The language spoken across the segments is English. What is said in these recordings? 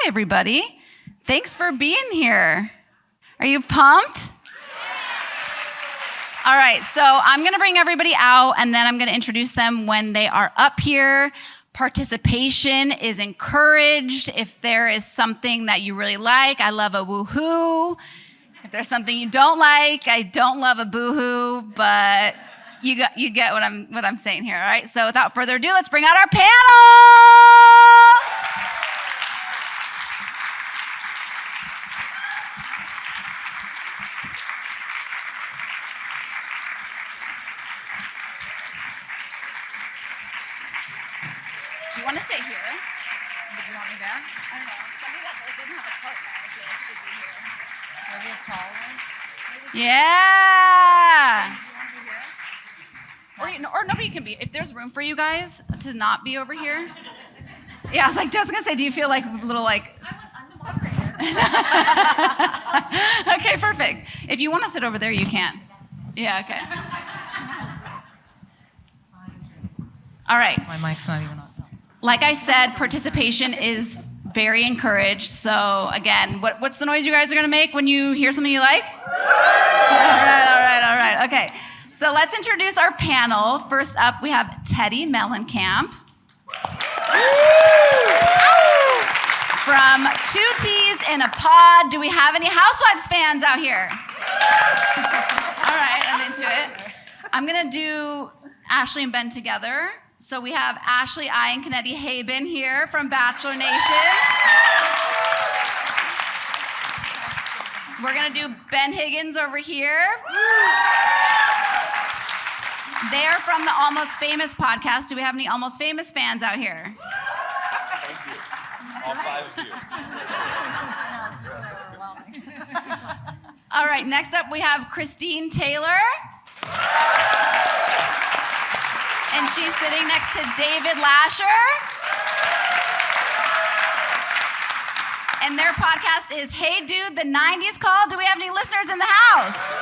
everybody. Thanks for being here. Are you pumped? All right, so I'm going to bring everybody out, and then I'm going to introduce them when they are up here. Participation is encouraged. If there is something that you really like, I love a woohoo. If there's something you don't like, I don't love a boohoo, but you get what I'm saying here, all right? So without further ado, let's bring out our panel. Do you want to sit here? Do you want me there? I don't know. Somebody that doesn't have a partner, I feel like should be here. Maybe a tall one? Yeah. Do you want to be here? Or nobody can be. If there's room for you guys to not be over here. Yeah, I was gonna say, do you feel like a little like? I'm the moderator. Okay, perfect. If you want to sit over there, you can. Yeah, okay. All right. My mic's not even on. Like I said, participation is very encouraged. So again, what's the noise you guys are gonna make when you hear something you like? All right. Okay. So let's introduce our panel. First up, we have Teddy Mellencamp. From Two T's in a Pod. Do we have any Housewives fans out here? All right, I'm into it. I'm gonna do Ashley and Ben together. So we have Ashley, I, and Kennedy Haben here from Bachelor Nation. We're gonna do Ben Higgins over here. They're from the Almost Famous podcast. Do we have any Almost Famous fans out here? Thank you. All 5 of you. I know, it's really overwhelming. All right, next up we have Christine Taylor. And she's sitting next to David Lasher. And their podcast is Hey Dude, the 90s Call. Do we have any listeners in the house?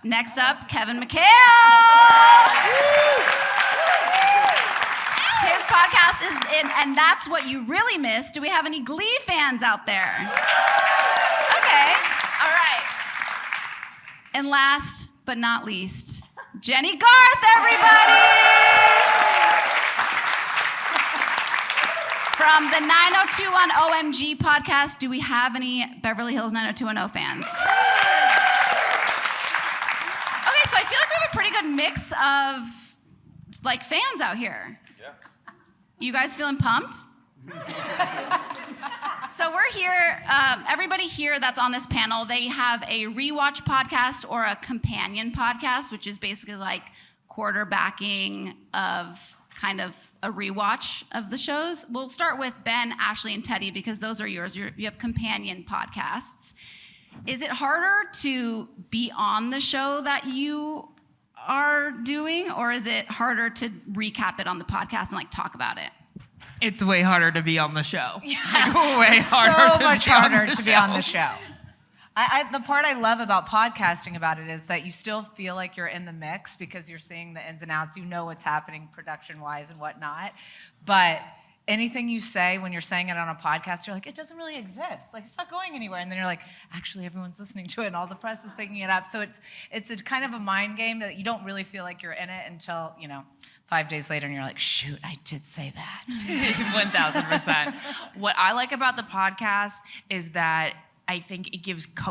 Next up, Kevin McHale. His podcast is in And That's What You Really Miss. Do we have any Glee fans out there? Okay, all right. And last but not least, Jenny Garth, everybody! From the 90210 OMG podcast, do we have any Beverly Hills 90210 fans? Okay, so I feel like we have a pretty good mix of like fans out here. Yeah. You guys feeling pumped? So we're here, everybody here that's on this panel, they have a rewatch podcast or a companion podcast, which is basically like quarterbacking of kind of a rewatch of the shows. We'll start with Ben, Ashley, and Teddy because those are yours. You have companion podcasts. Is it harder to be on the show that you are doing, or is it harder to recap it on the podcast and like talk about it? It's way harder to be on the show. Yeah. Way harder so to much be on harder the to show. be on the show. The part I love about podcasting about it is that you still feel like you're in the mix because you're seeing the ins and outs. You know what's happening production-wise and whatnot. But anything you say when you're saying it on a podcast, you're like, it doesn't really exist. Like, it's not going anywhere. And then you're like, actually, everyone's listening to it and all the press is picking it up. So it's a kind of a mind game that you don't really feel like you're in it until, 5 days later and you're like, shoot, I did say that. 1000%. What I like about the podcast is that I think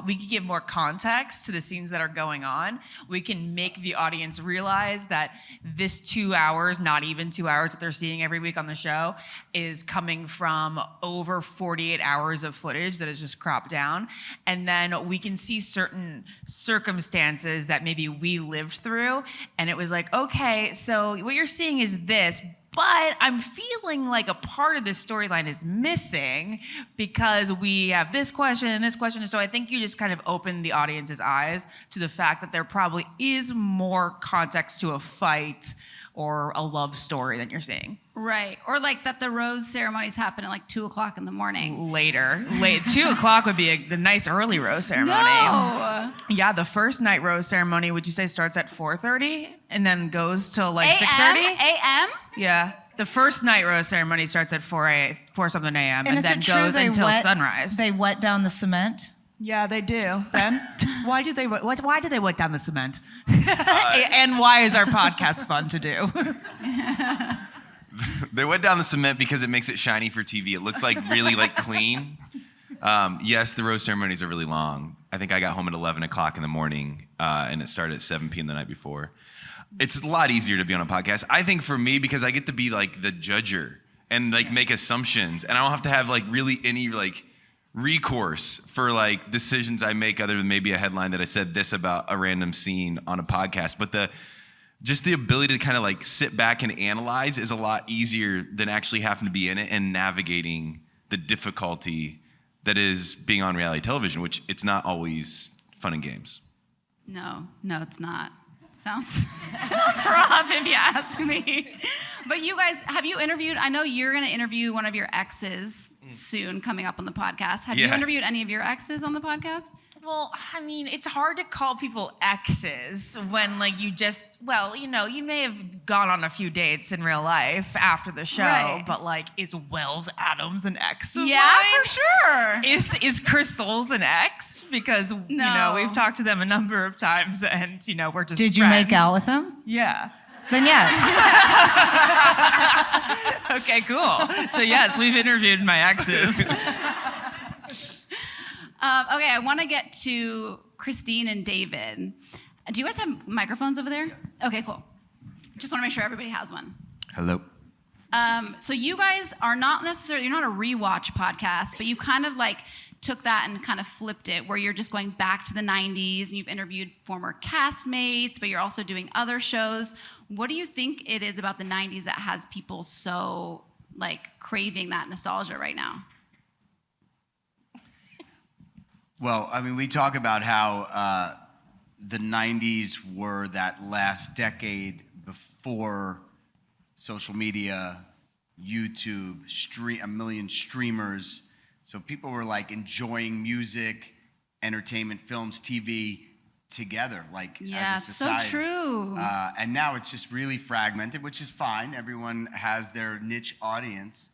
we can give more context to the scenes that are going on. We can make the audience realize that this 2 hours, not even 2 hours that they're seeing every week on the show, is coming from over 48 hours of footage that is just cropped down. And then we can see certain circumstances that maybe we lived through. And it was like, okay, so what you're seeing is this, but I'm feeling like a part of this storyline is missing because we have this question and this question. So I think you just kind of open the audience's eyes to the fact that there probably is more context to a fight or a love story than you're seeing. Right. Or like that the rose ceremonies happen at like 2:00 in the morning. Late. 2:00 would be the nice early rose ceremony. No. Yeah, the first night rose ceremony, would you say starts at 4:30 and then goes till like 6:30? A.M.? Yeah. The first night rose ceremony starts at 4 something a.m. and is then it true goes they until wet- sunrise. They wet down the cement? Yeah, they do. Ben, why do they wet down the cement? And why is our podcast fun to do? They wet down the cement because it makes it shiny for TV. It looks like really like clean. Yes, the rose ceremonies are really long. I think I got home at 11 o'clock in the morning, and it started at 7 p.m. the night before. It's a lot easier to be on a podcast. I think for me, because I get to be like the judger and like make assumptions, and I don't have to have like really any like recourse for like decisions I make other than maybe a headline that I said this about a random scene on a podcast. But just the ability to kind of like sit back and analyze is a lot easier than actually having to be in it and navigating the difficulty that is being on reality television, which it's not always fun and games. No, it's not. Sounds rough if you ask me. But you guys, have you interviewed? I know you're going to interview one of your exes soon, coming up on the podcast. Have you interviewed any of your exes on the podcast? Well, I mean, it's hard to call people exes when, like, you may have gone on a few dates in real life after the show, Right. but, like, is Wells Adams an ex of Yeah, mine? for sure. Is Chris Soules an ex? Because, we've talked to them a number of times, and, we're just Did you friends. make out with him? Yeah. Then yeah. Okay, cool. So, yes, we've interviewed my exes. Okay, I want to get to Christine and David. Do you guys have microphones over there? Okay, cool. Just want to make sure everybody has one. Hello. So you guys are not necessarily, you're not a rewatch podcast, but you kind of like took that and kind of flipped it, where you're just going back to the 90s and you've interviewed former castmates, but you're also doing other shows. What do you think it is about the 90s that has people so like craving that nostalgia right now? Well, I mean, we talk about how the 90s were that last decade before social media, YouTube, a million streamers. So people were like enjoying music, entertainment, films, TV together, like Yeah, as a society. so true. And now it's just really fragmented, which is fine. Everyone has their niche audience.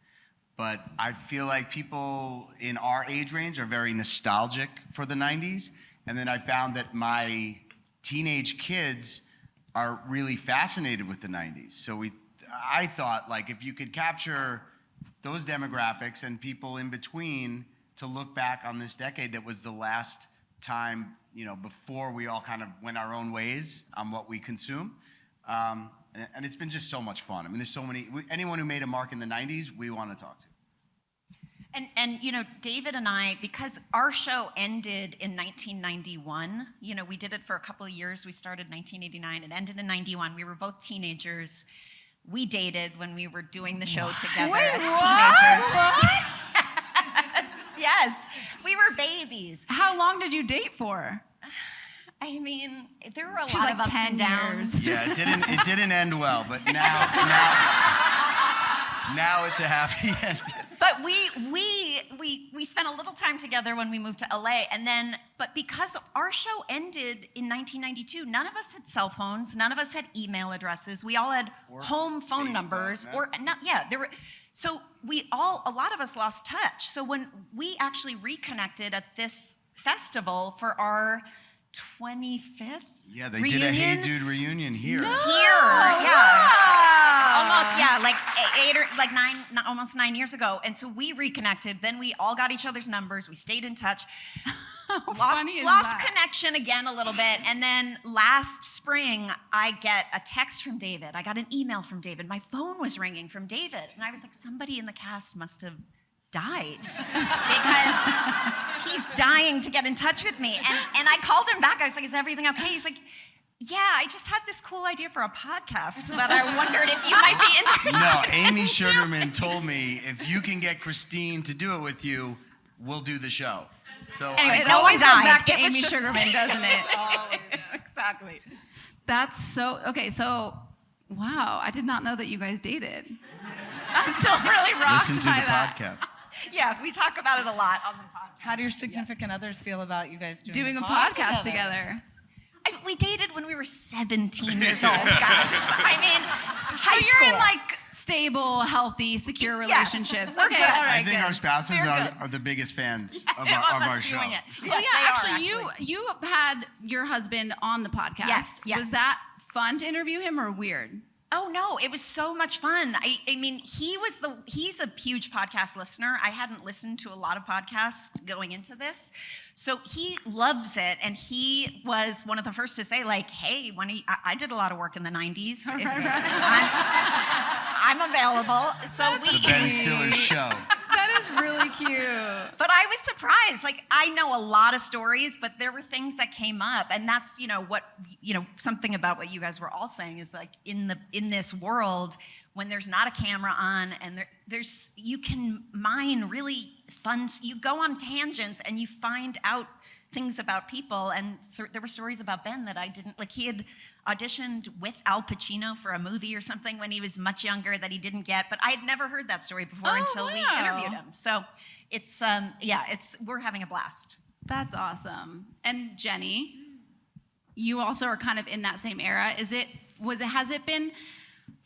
But I feel like people in our age range are very nostalgic for the 90s. And then I found that my teenage kids are really fascinated with the 90s. So I thought, like, if you could capture those demographics and people in between to look back on this decade that was the last time, before we all kind of went our own ways on what we consume. And it's been just so much fun. I mean, there's so many, anyone who made a mark in the 90s, we want to talk to. And David and I, because our show ended in 1991, we did it for a couple of years. We started in 1989. It ended in 91. We were both teenagers. We dated when we were doing the show together as teenagers. Yes. We were babies. How long did you date for? I mean, there were a She's lot like of ups 10 and downs. Yeah, it didn't end well, but now it's a happy end. But we spent a little time together when we moved to LA, but because our show ended in 1992, none of us had cell phones, none of us had email addresses. We all had home phone Facebook, numbers, yeah. So a lot of us lost touch. So when we actually reconnected at this festival for our 25th Yeah, they reunion? did a Hey Dude reunion here. Almost 9 years ago. And so we reconnected. Then we all got each other's numbers. We stayed in touch. Lost connection again a little bit. And then last spring, I get a text from David. I got an email from David. My phone was ringing from David. And I was like, somebody in the cast must have died because he's dying to get in touch with me. And I called him back. I was like, is everything okay? He's like, yeah, I just had this cool idea for a podcast that I wondered if you might be interested. No, Amy Sugarman told me, if you can get Christine to do it with you, we'll do the show. So Anyway, It no always one goes died. back to It was Amy just- Sugarman, doesn't it? Exactly. That's so, okay, so, wow, I did not know that you guys dated. I'm still really rocked listen to by the that. podcast. Yeah, we talk about it a lot on the podcast. How do your significant others feel about you guys Doing a pod podcast together. We dated when we were 17 years old, guys. I mean, high So school. you're in like stable, healthy, secure Yes, relationships. we're Okay, good. all right, I think good. our spouses Very are, good. are the biggest fans of Of our us show. doing it. Oh Yes, yeah, they are, actually, you had your husband on the podcast. Yes, yes. Was that fun to interview him or weird? Oh no, it was so much fun. I mean, he's a huge podcast listener. I hadn't listened to a lot of podcasts going into this. So he loves it, and he was one of the first to say, like, hey, I did a lot of work in the 90s. I'm available. So The Ben Stiller show. That is really cute. But I was surprised. Like, I know a lot of stories, but there were things that came up, and that's something about what you guys were all saying is like in this world when there's not a camera on and you can mine really fun. You go on tangents and you find out things about people, and there were stories about Ben that I didn't like. He had auditioned with Al Pacino for a movie or something when he was much younger that he didn't get, but I had never heard that story before until we interviewed him. So it's we're having a blast. That's awesome. And Jenny, you also are kind of in that same era. Has it been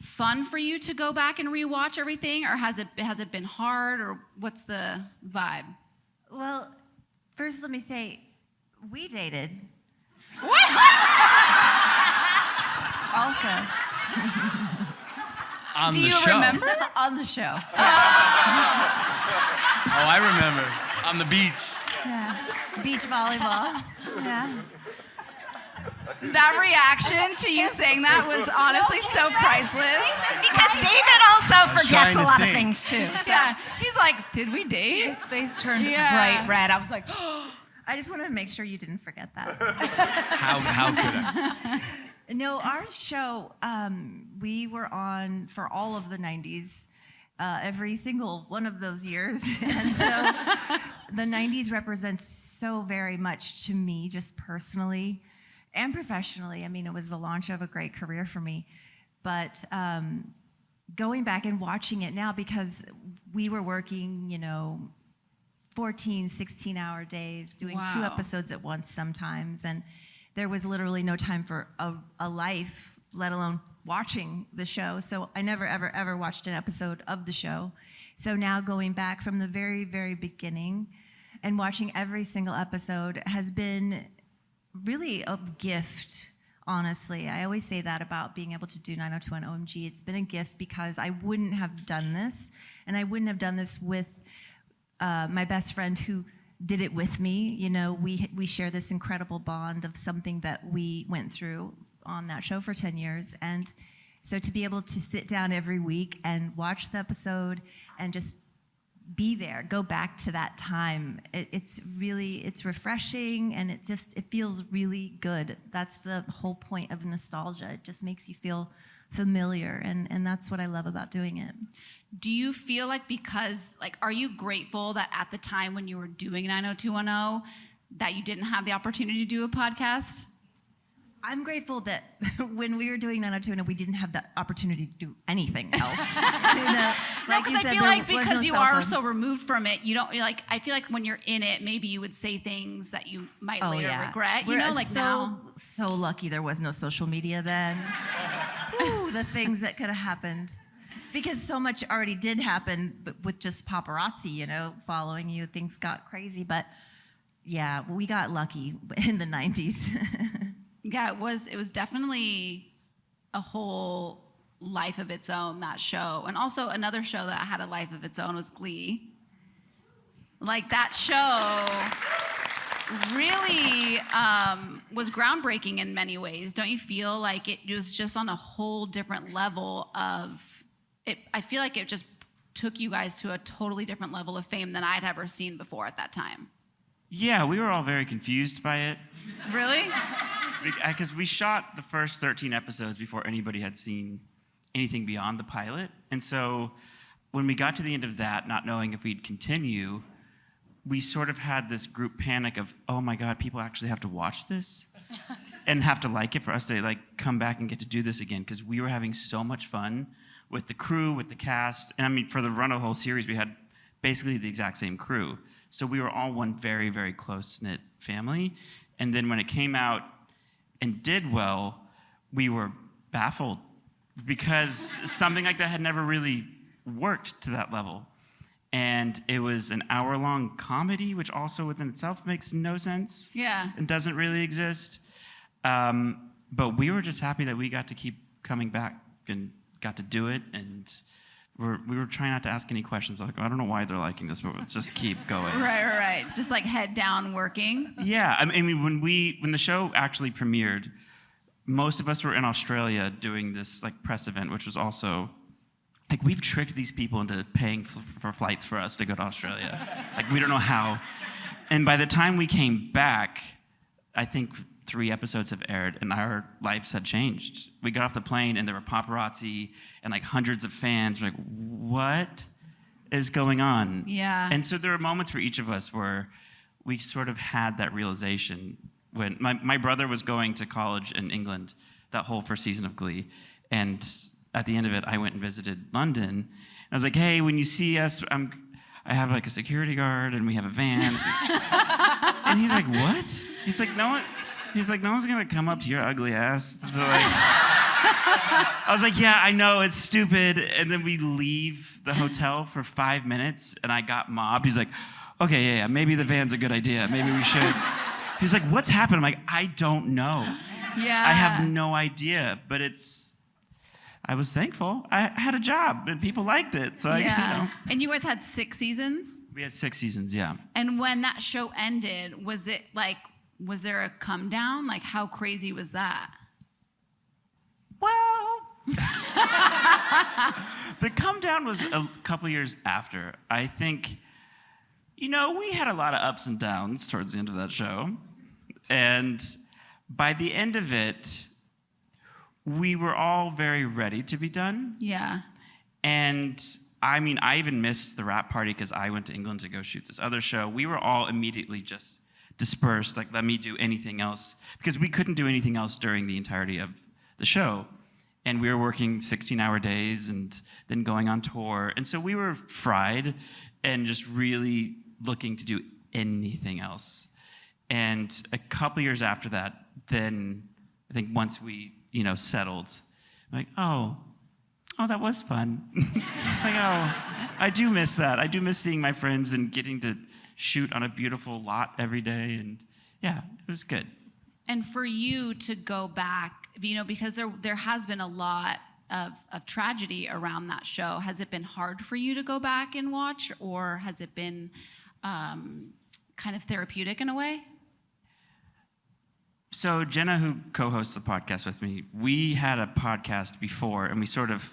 fun for you to go back and rewatch everything, or has it been hard, or what's the vibe? Well, first let me say, we dated. Also. On Do the you show. remember? On the show. Oh, I remember. On the beach. Yeah. Beach volleyball. Yeah. That reaction to you saying that was honestly so priceless. Because David also forgets trying a to lot of think. things too. So. Yeah, he's like, did we date? His face turned Yeah. bright red. I was like, I just wanted to make sure you didn't forget that. How could I? No, our show, we were on for all of the 90s, every single one of those years. And so the 90s represents so very much to me, just personally and professionally. I mean, it was the launch of a great career for me. But going back and watching it now, because we were working, 14, 16-hour days, doing 2 Wow. episodes at once sometimes. And there was literally no time for a life, let alone watching the show. So I never, ever, ever watched an episode of the show. So now going back from the very, very beginning and watching every single episode has been really a gift, honestly. I always say that about being able to do 90210 OMG. It's been a gift because I wouldn't have done this, and I wouldn't have done this with my best friend who did it with me. We share this incredible bond of something that we went through on that show for 10 years. And so to be able to sit down every week and watch the episode and just be there, go back to that time, it's refreshing, and it feels really good. That's the whole point of nostalgia. It just makes you feel familiar, and that's what I love about doing it. Do you feel like are you grateful that at the time when you were doing 90210 that you didn't have the opportunity to do a podcast? I'm grateful that when we were doing 90210, we didn't have the opportunity to do anything else. Like you I said, feel there like was because no you cell are phone. so removed from it, you don't like. I feel like when you're in it, maybe you would say things that you might later regret. We're Like now. so lucky there was no social media then. Ooh, the things that could have happened. Because so much already did happen, but with just paparazzi, following you, things got crazy. But yeah, we got lucky in the 90s. Yeah, it was definitely a whole life of its own, that show. And also another show that had a life of its own was Glee. Like that show really was groundbreaking in many ways. Don't you feel like it was just on a whole different level of it? I feel like it just took you guys to a totally different level of fame than I'd ever seen before at that time. Yeah, we were all very confused by it. Really? Because we shot the first 13 episodes before anybody had seen anything beyond the pilot. And so when we got to the end of that, not knowing if we'd continue, we sort of had this group panic of, oh my God, people actually have to watch this and have to like it for us to come back and get to do this again. Because we were having so much fun with the crew, with the cast. And I mean, for the run of the whole series, we had basically the exact same crew. So we were all one very, very close-knit family. And then when it came out and did well, we were baffled because something like that had never really worked to that level. And it was an hour-long comedy, which also within itself makes no sense. Yeah. And doesn't really exist. But we were just happy that we got to keep coming back and got to do it. And we were trying not to ask any questions. Like, I don't know why they're liking this, but let's just keep going. Right. Just like head down working. Yeah, I mean, when the show actually premiered, most of us were in Australia doing this like press event, which was also like we've tricked these people into paying for flights for us to go to Australia. Like we don't know how. And by the time we came back, I think 3 episodes have aired, and our lives had changed. We got off the plane, and there were paparazzi and like hundreds of fans. We're like, what is going on? Yeah. And so there were moments for each of us where we sort of had that realization. When my brother was going to college in England that whole first season of Glee, and at the end of it, I went and visited London. And I was like, hey, when you see us, I have like a security guard, and we have a van. And he's like, what? He's like, no one's gonna come up to your ugly ass. I was like, yeah, I know, it's stupid. And then we leave the hotel for 5 minutes, and I got mobbed. He's like, okay, yeah, maybe the van's a good idea. Maybe we should. He's like, what's happened? I'm like, I don't know. Yeah. I have no idea, but I was thankful. I had a job, and people liked it. So And you guys had 6 seasons? We had 6 seasons, yeah. And when that show ended, was there a come down? Like, how crazy was that? Well, the come down was a couple years after. I think, we had a lot of ups and downs towards the end of that show. And by the end of it, we were all very ready to be done. Yeah. And I mean, I even missed the wrap party because I went to England to go shoot this other show. We were all immediately just dispersed, like, let me do anything else. Because we couldn't do anything else during the entirety of the show. And we were working 16-hour days and then going on tour. And so we were fried and just really looking to do anything else. And a couple years after that, then I think once we, settled, like, oh, that was fun. Like, I do miss that. I do miss seeing my friends and getting to shoot on a beautiful lot every day. And yeah, it was good. And for you to go back, because there has been a lot of tragedy around that show, has it been hard for you to go back and watch, or has it been kind of therapeutic in a way? So Jenna, who co-hosts the podcast with me, we had a podcast before, and we sort of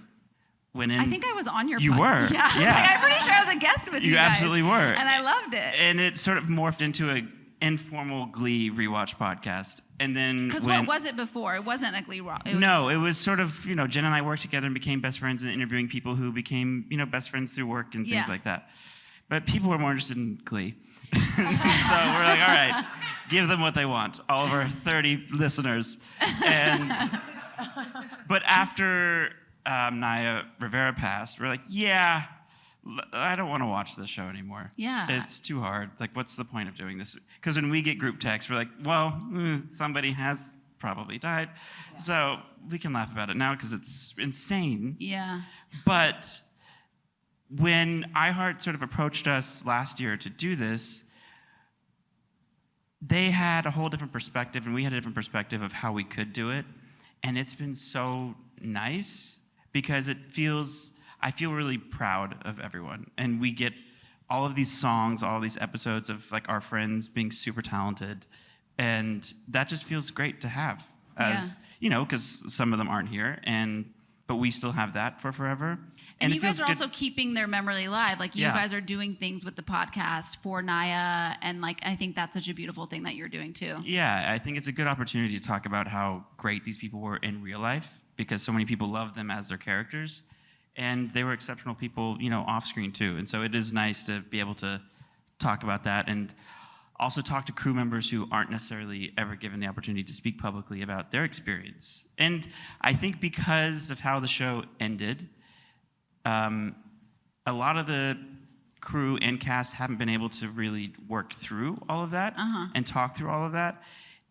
went in. I think I was on your podcast. You were. Yeah. I'm pretty sure I was a guest with you guys. You absolutely were. And I loved it. And it sort of morphed into an informal Glee rewatch podcast. And then because what was it before? It wasn't a Glee Raw. No, it was sort of, Jen and I worked together and became best friends and interviewing people who became, best friends through work and things like that. But people were more interested in Glee. So we're like, all right, give them what they want, all of our 30 listeners. But after Naya Rivera passed, we're like, yeah, I don't want to watch this show anymore. Yeah. It's too hard. Like, what's the point of doing this? Because when we get group texts, we're like, well, somebody has probably died. Yeah. So we can laugh about it now because it's insane. Yeah. But when iHeart sort of approached us last year to do this, they had a whole different perspective, and we had a different perspective of how we could do it. And it's been so nice because I feel really proud of everyone. And we get all of these songs, all of these episodes of like our friends being super talented. And that just feels great to have as, because some of them aren't here. But we still have that for forever. And you guys are also keeping their memory alive. Like, you guys are doing things with the podcast for Naya, and like, I think that's such a beautiful thing that you're doing too. Yeah, I think it's a good opportunity to talk about how great these people were in real life, because so many people love them as their characters, and they were exceptional people, off screen too. And so it is nice to be able to talk about that, and also talk to crew members who aren't necessarily ever given the opportunity to speak publicly about their experience. And I think because of how the show ended, a lot of the crew and cast haven't been able to really work through all of that and talk through all of that.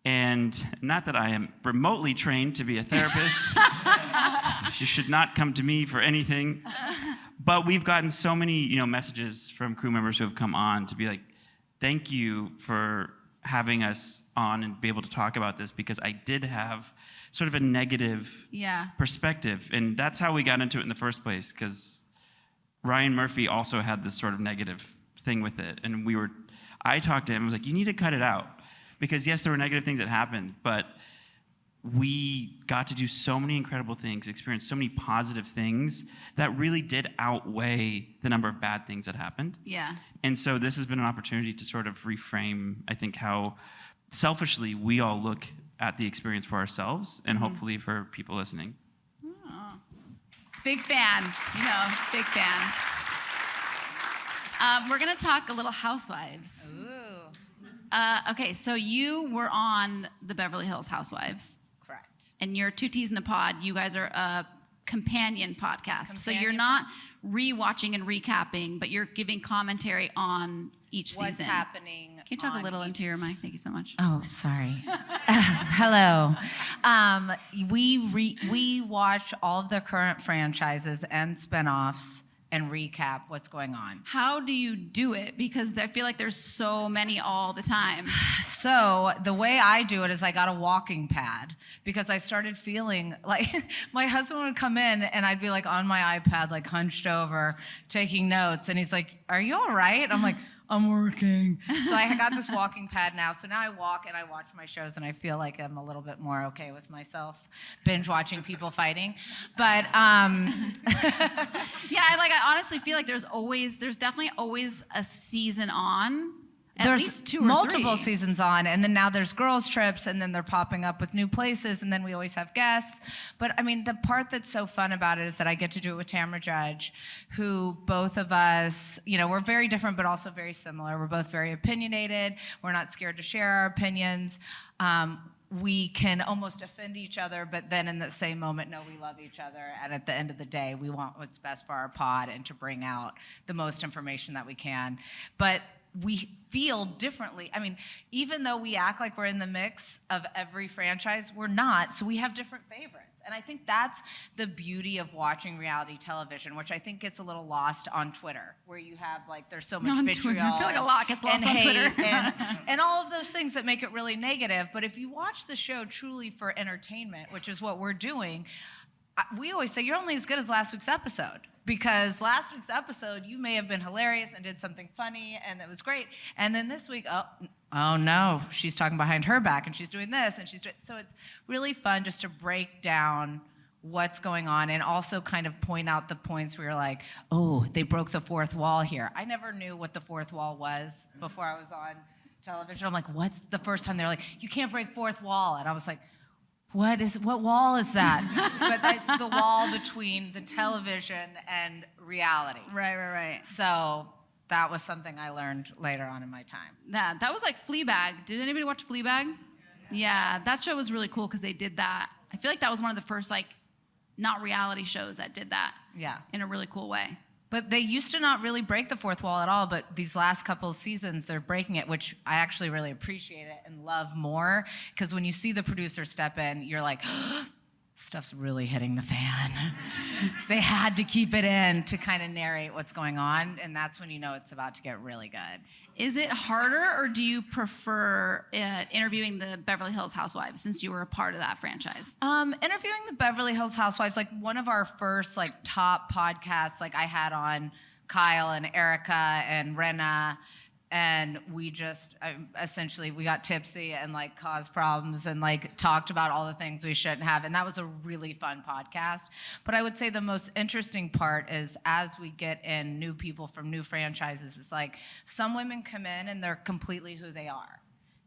And not that I am remotely trained to be a therapist. You should not come to me for anything. But we've gotten so many, messages from crew members who have come on to be like, thank you for having us on and be able to talk about this, because I did have sort of a negative perspective. And that's how we got into it in the first place, because Ryan Murphy also had this sort of negative thing with it. And I talked to him, I was like, you need to cut it out. Because yes, there were negative things that happened, but we got to do so many incredible things, experience so many positive things that really did outweigh the number of bad things that happened. Yeah. And so this has been an opportunity to sort of reframe, I think, how selfishly we all look at the experience for ourselves and hopefully for people listening. Oh. Big fan, big fan. We're gonna talk a little Housewives. Ooh. Okay, so you were on the Beverly Hills Housewives. Correct. And you're Two Teas in a Pod. You guys are a companion podcast. So you're not rewatching and recapping, but you're giving commentary on each season. What's happening? Can you talk a little into your mic? Thank you so much. Oh, sorry. Hello. We watch all of the current franchises and spinoffs and recap what's going on. How do you do it? Because I feel like there's so many all the time. So the way I do it is I got a walking pad, because I started feeling like my husband would come in and I'd be like on my iPad, like hunched over, taking notes. And he's like, "Are you all right?" I'm like, "I'm working." So I got this walking pad now. So now I walk and I watch my shows and I feel like I'm a little bit more okay with myself, binge watching people fighting. But Yeah, I honestly feel like there's definitely always a season on. At least two or multiple three. seasons on, and then now there's girls trips, and then they're popping up with new places, and then we always have guests. But I mean, the part that's so fun about it is that I get to do it with Tamra Judge, who both of us, we're very different but also very similar. We're both very opinionated. We're not scared to share our opinions. We can almost offend each other, but then in the same moment, no, we love each other. And at the end of the day, we want what's best for our pod and to bring out the most information that we can. But we feel differently. I mean, even though we act like we're in the mix of every franchise, we're not. So we have different favorites. And I think that's the beauty of watching reality television, which I think gets a little lost on Twitter, where you have there's so much vitriol. I feel like a lot gets lost on Twitter. and all of those things that make it really negative. But if you watch the show truly for entertainment, which is what we're doing, we always say you're only as good as last week's episode. Because last week's episode, you may have been hilarious and did something funny, and it was great. And then this week, oh no, she's talking behind her back, and she's doing this, and so it's really fun just to break down what's going on, and also kind of point out the points where you're like, oh, they broke the fourth wall here. I never knew what the fourth wall was before I was on television. I'm like, what's the first time they're like, you can't break fourth wall, and I was like, what wall is that? But that's the wall between the television and reality. Right. So that was something I learned later on in my time. That was like Fleabag. Did anybody watch Fleabag? Yeah, that show was really cool because they did that. I feel like that was one of the first not reality shows that did that. Yeah. In a really cool way. But they used to not really break the fourth wall at all, but these last couple of seasons, they're breaking it, which I actually really appreciate it and love more. Because when you see the producer step in, you're like, stuff's really hitting the fan. They had to keep it in to kind of narrate what's going on, and that's when you know it's about to get really good. Is it harder, or do you prefer interviewing the Beverly Hills Housewives since you were a part of that franchise? Interviewing the Beverly Hills Housewives, one of our first top podcasts, I had on Kyle and Erica and Renna, and we just essentially we got tipsy and caused problems and talked about all the things we shouldn't have, and that was a really fun podcast. But I would say the most interesting part is as we get in new people from new franchises, it's some women come in and they're completely who they are.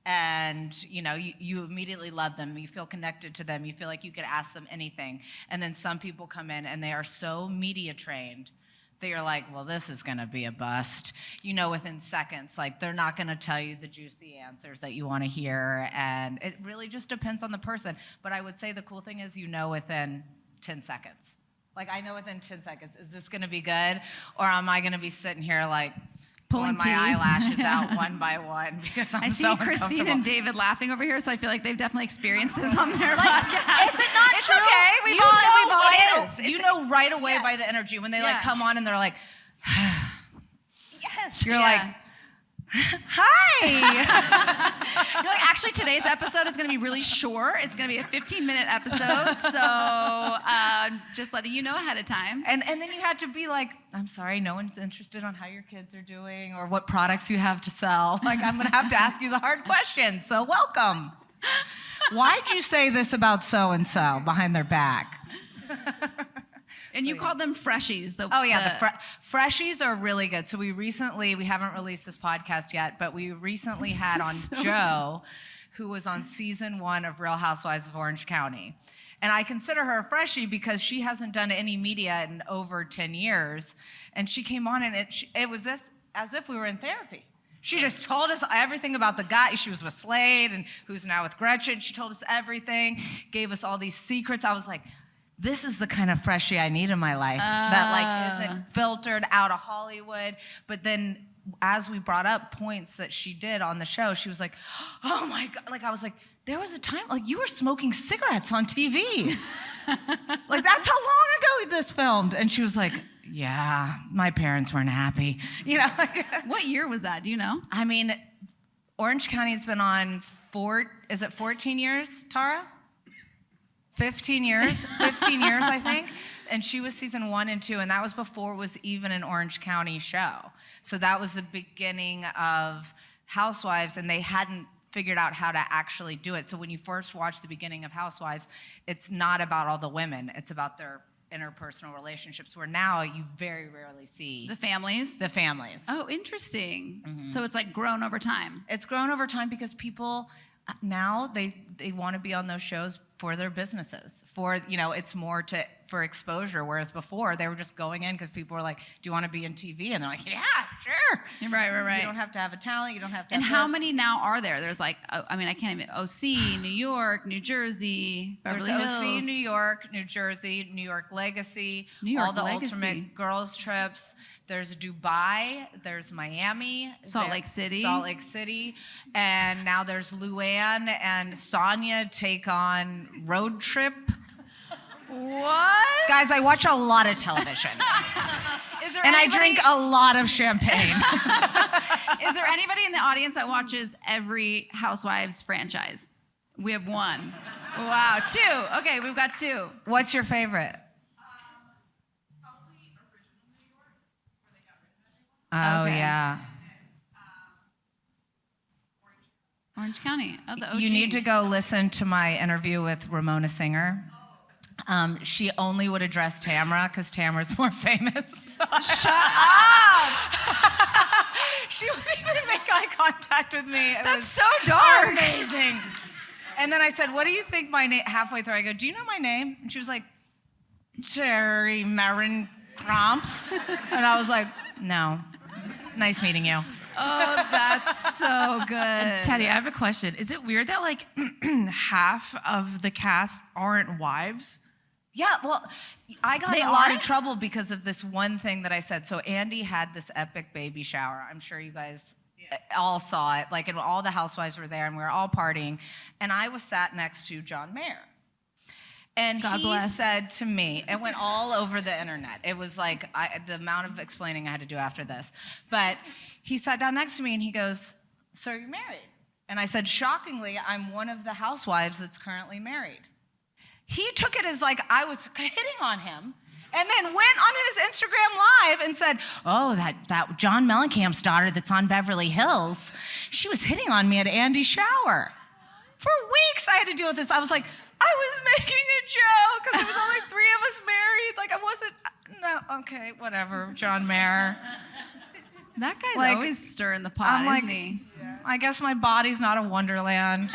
And you immediately love them, you feel connected to them, you feel like you could ask them anything. And then some people come in and they are so media trained that you're like, well, this is gonna be a bust. Within seconds, they're not gonna tell you the juicy answers that you wanna hear, and it really just depends on the person. But I would say the cool thing is within 10 seconds. I know within 10 seconds, is this gonna be good? Or am I gonna be sitting here Pulling my teeth. eyelashes out one by one because I'm I see so Christine uncomfortable. and David laughing over here, so I feel like they've definitely experienced this on their podcast. Is it not it's true? okay. We've all it is. You know right away by the energy when they like Yeah. come on and they're like, Yes. you're Yeah. like, hi. You're like, actually, today's episode is going to be really short. It's going to be a 15-minute episode, so just letting you know ahead of time. And then you had to be like, I'm sorry, no one's interested on how your kids are doing or what products you have to sell. Like, I'm going to have to ask you the hard questions, so welcome. Why'd you say this about so-and-so behind their back? And you called them freshies. The Freshies are really good. So we haven't released this podcast yet, but we recently had on Joe, who was on season 1 of Real Housewives of Orange County. And I consider her a freshie because she hasn't done any media in over 10 years. And she came on and it was this as if we were in therapy. She just told us everything about the guy. She was with Slade and who's now with Gretchen. She told us everything, gave us all these secrets. I was like, this is the kind of freshie I need in my life that like isn't filtered out of Hollywood. But then as we brought up points that she did on the show, she was like, oh my God. Like I was like, there was a time like you were smoking cigarettes on TV. Like that's how long ago this filmed. And she was like, yeah, my parents weren't happy. You know, like, What year was that? Do you know? I mean, Orange County's been on 14 years, Tara? 15 years, I think. And she was season 1 and 2, and that was before it was even an Orange County show. So that was the beginning of Housewives, and they hadn't figured out how to actually do it. So when you first watch the beginning of Housewives, it's not about all the women, it's about their interpersonal relationships, where now you very rarely see The families? the families. Oh, interesting. So it's like grown over time. It's grown over time because people now they want to be on those shows for their businesses, for it's more for exposure, whereas before they were just going in because people were like, do you want to be in TV? And they're like, yeah, sure. Right. You don't have to have a talent, you don't have to And have how this. many now are there? There's like, I can't even, OC, New York, New Jersey, Beverly There's Hills. OC, New York, New Jersey, New York Legacy, New York all the Legacy. ultimate girls trips. There's Dubai, there's Miami, Salt Lake City. and now there's Luann and Sonia take on Road Trip. What? Guys, I watch a lot of television. Is there And I anybody- drink a lot of champagne. Is there anybody in the audience that watches every Housewives franchise? We have 1. Wow, 2. Okay, we've got 2. What's your favorite? Oh, Okay. yeah. Orange County. Oh, the OG. You need to go listen to my interview with Ramona Singer. She only would address Tamara because Tamara's more famous. Shut up! She wouldn't even make eye contact with me. It That's was so dark. amazing. And then I said, what do you think my name, halfway through, I go, do you know my name? And she was like, Jerry Marin Cromps. And I was like, no. Nice meeting you. Oh, that's so good. Teddy, I have a question. Is it weird that like half of the cast aren't wives? Yeah, well, I got They in a lot aren't? of trouble because of this one thing that I said. So Andy had this epic baby shower. I'm sure you guys all saw it. Like, and all the housewives were there, and we were all partying. And I was sat next to John Mayer. And God he bless. said to me, it went all over the internet. It was like the amount of explaining I had to do after this. But he sat down next to me and he goes, so you're married? And I said, shockingly, I'm one of the housewives that's currently married. He took it as like I was hitting on him, and then went on his Instagram Live and said, oh, that John Mellencamp's daughter that's on Beverly Hills, she was hitting on me at Andy's shower. For weeks I had to deal with this. I was like, I was making a joke because there was only 3 of us married. Like I wasn't, no, okay, whatever, John Mayer. That guy's Like, always stirring the pot, I'm like, isn't he? I guess my body's not a wonderland.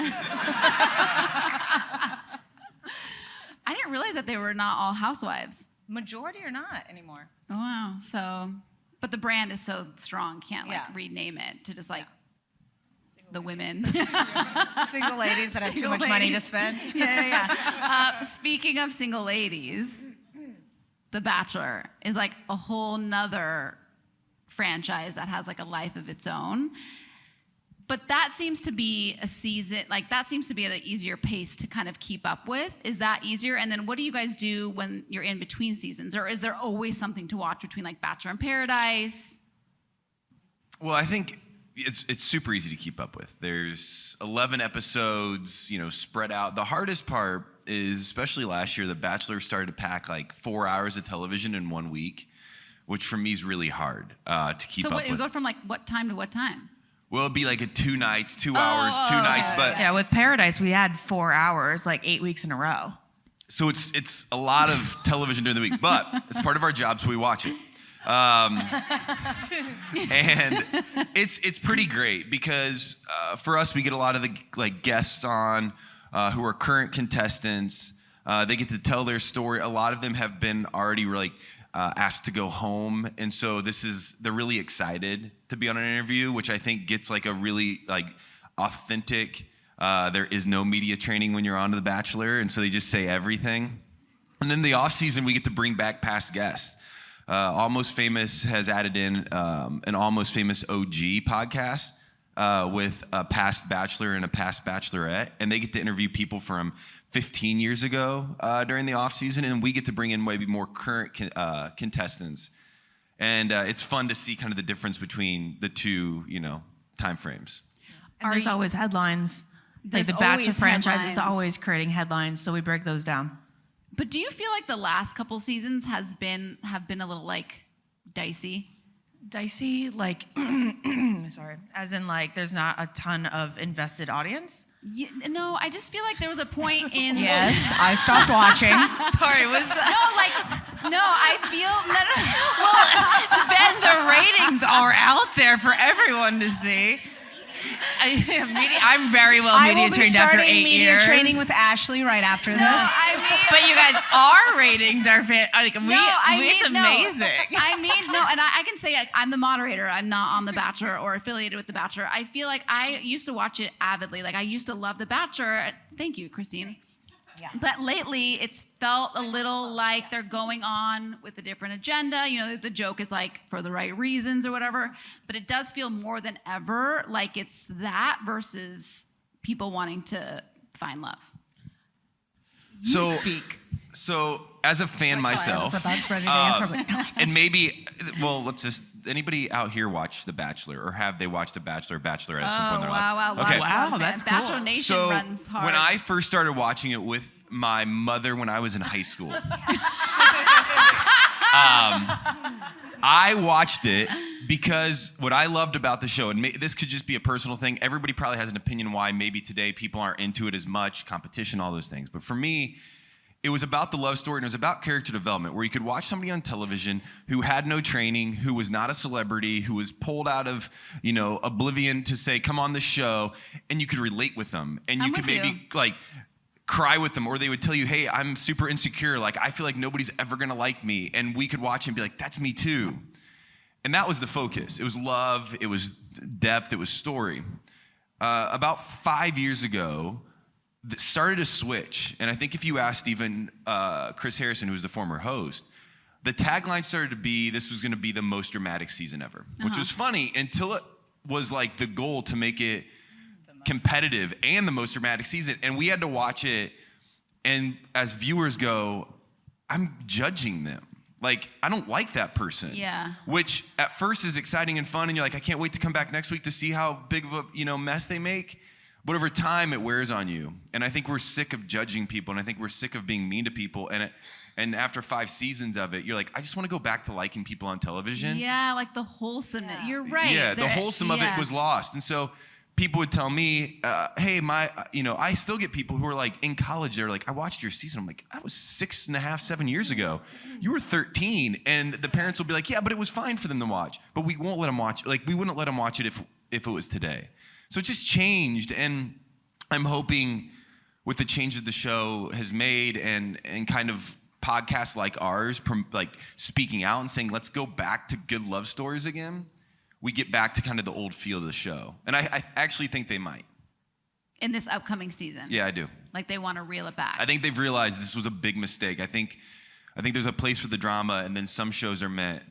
I didn't realize that they were not all housewives. Majority or not anymore. Oh, wow. So, but the brand is so strong, can't like Yeah. rename it to just like the women. Single ladies that have too Single much money to ladies. spend. Yeah. Speaking of single ladies, The Bachelor is like a whole nother franchise that has like a life of its own. But that seems to be a season, like that seems to be at an easier pace to kind of keep up with. Is that easier? And then what do you guys do when you're in between seasons? Or is there always something to watch between like Bachelor in Paradise? Well, I think it's super easy to keep up with. There's 11 episodes, spread out. The hardest part is, especially last year, The Bachelor started to pack like 4 hours of television in 1 week, which for me is really hard to keep up with. So it would go from like what time to what time? Well, it'd be like a 2 nights, 2 hours, 2 nights. But yeah, with Paradise, we had 4 hours, like 8 weeks in a row. So it's a lot of television during the week, but it's part of our job, so we watch it. And it's pretty great because for us, we get a lot of the like guests on who are current contestants. They get to tell their story. A lot of them have been already like asked to go home, and so they're really excited to be on an interview, which I think gets like a really like authentic. There is no media training when you're on to The Bachelor, and so they just say everything. And then the off season, we get to bring back past guests. Almost Famous has added in an Almost Famous OG podcast with a past Bachelor and a past Bachelorette, and they get to interview people from 15 years ago during the off season, and we get to bring in maybe more current contestants. And it's fun to see kind of the difference between the two, time frames. And there's always headlines. Like the Bachelor franchise is always creating headlines, so we break those down. But do you feel like the last couple seasons have been a little like dicey? Dicey, like, sorry, as in like there's not a ton of invested audience? Yeah, no, I just feel like there was a point in. Yes, I stopped watching. Sorry, was that? I feel. Well, Ben, the ratings are out there for everyone to see. I'm very well media trained after 8 years. I will be starting media training with Ashley right after this. But you guys, our ratings are it's amazing. And I can say I'm the moderator. I'm not on The Bachelor or affiliated with The Bachelor. I feel like I used to watch it avidly. Like I used to love The Bachelor. Thank you, Christine. Yeah. But lately, it's felt a little like they're going on with a different agenda. The joke is like for the right reasons or whatever. But it does feel more than ever like it's that versus people wanting to find love. So as a fan myself, and maybe, anybody out here watch The Bachelor, or have they watched The Bachelor or Bachelorette at some point in their life? Okay. Wow, that's cool. Bachelor Nation runs hard. When I first started watching it with my mother when I was in high school, I watched it because what I loved about the show, and this could just be a personal thing, everybody probably has an opinion why maybe today people aren't into it as much, competition, all those things. But for me, it was about the love story, and it was about character development, where you could watch somebody on television who had no training, who was not a celebrity, who was pulled out of, oblivion to say, come on the show, and you could relate with them. And you could maybe like cry with them, or they would tell you, hey, I'm super insecure. Like, I feel like nobody's ever gonna like me. And we could watch and be like, that's me too. And that was the focus. It was love, it was depth, it was story. About 5 years ago, that started a switch. And I think if you asked even Chris Harrison, who was the former host, the tagline started to be, this was gonna be the most dramatic season ever, which was funny until it was like the goal to make it competitive and the most dramatic season. And we had to watch it, and as viewers go, I'm judging them. Like, I don't like that person. Yeah. Which at first is exciting and fun, and you're like, I can't wait to come back next week to see how big of a mess they make. But over time, it wears on you. And I think we're sick of judging people, and I think we're sick of being mean to people. And after 5 seasons of it, you're like, I just want to go back to liking people on television. Yeah, like the wholesomeness. Yeah. You're right. Yeah, the wholesome of it was lost. And so people would tell me, hey, I still get people who are like in college, they're like, I watched your season. I'm like, that was 6.5, 7 years ago. You were 13. And the parents will be like, yeah, but it was fine for them to watch. But we won't let them watch. Like, we wouldn't let them watch it if it was today. So it just changed. And I'm hoping with the changes the show has made and kind of podcasts like ours, like speaking out and saying, let's go back to good love stories again, we get back to kind of the old feel of the show. And I actually think they might. In this upcoming season? Yeah, I do. Like they want to reel it back. I think they've realized this was a big mistake. I think there's a place for the drama, and then some shows are meant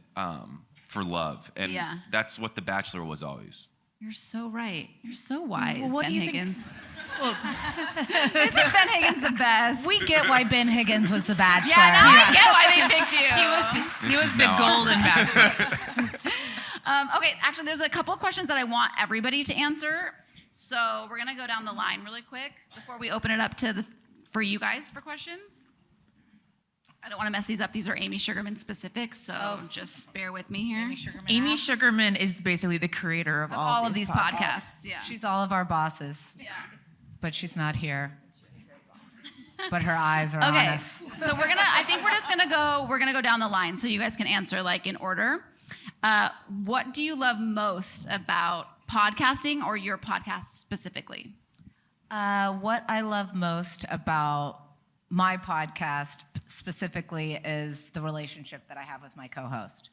for love. And Yeah. that's what The Bachelor was always. You're so right. You're so wise, Well, what Ben do you think- Higgins. Isn't Ben Higgins the best? We get why Ben Higgins was the Bachelor. Yeah, now I get why they picked you. He was is the now golden bachelor. Okay, actually, there's a couple of questions that I want everybody to answer. So we're gonna go down the line really quick before we open it up for you guys for questions. I don't want to mess these up. These are Amy Sugarman specific, so just bear with me here. Amy Sugarman is basically the creator of All of these podcasts. Yeah. She's all of our bosses, Yeah. but she's not here. But her eyes are on Okay, us. so I think we're gonna go down the line so you guys can answer like in order. What do you love most about podcasting or your podcast specifically? What I love most about my podcast specifically is the relationship that I have with my co-host.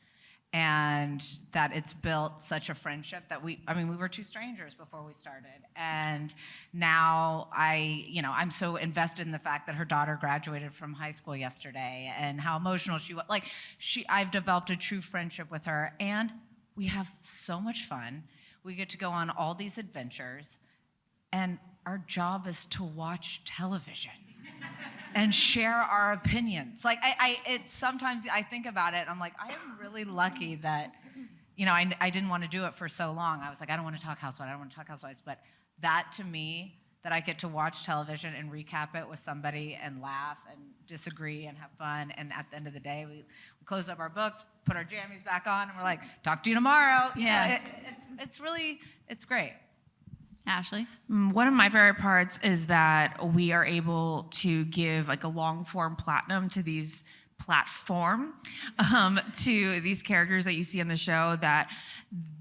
And that it's built such a friendship that we were two strangers before we started. And now I'm so invested in the fact that her daughter graduated from high school yesterday and how emotional she was. I've developed a true friendship with her, and we have so much fun. We get to go on all these adventures, and our job is to watch television and share our opinions. Sometimes I think about it, and I'm like, I am really lucky that, I didn't want to do it for so long. I was like, I don't want to talk Housewives, but that to me, that I get to watch television and recap it with somebody and laugh and disagree and have fun, and at the end of the day, we close up our books, put our jammies back on, and we're like, talk to you tomorrow. Yeah. It's great. Ashley? One of my favorite parts is that we are able to give like a long form platinum to these to these characters that you see on the show, that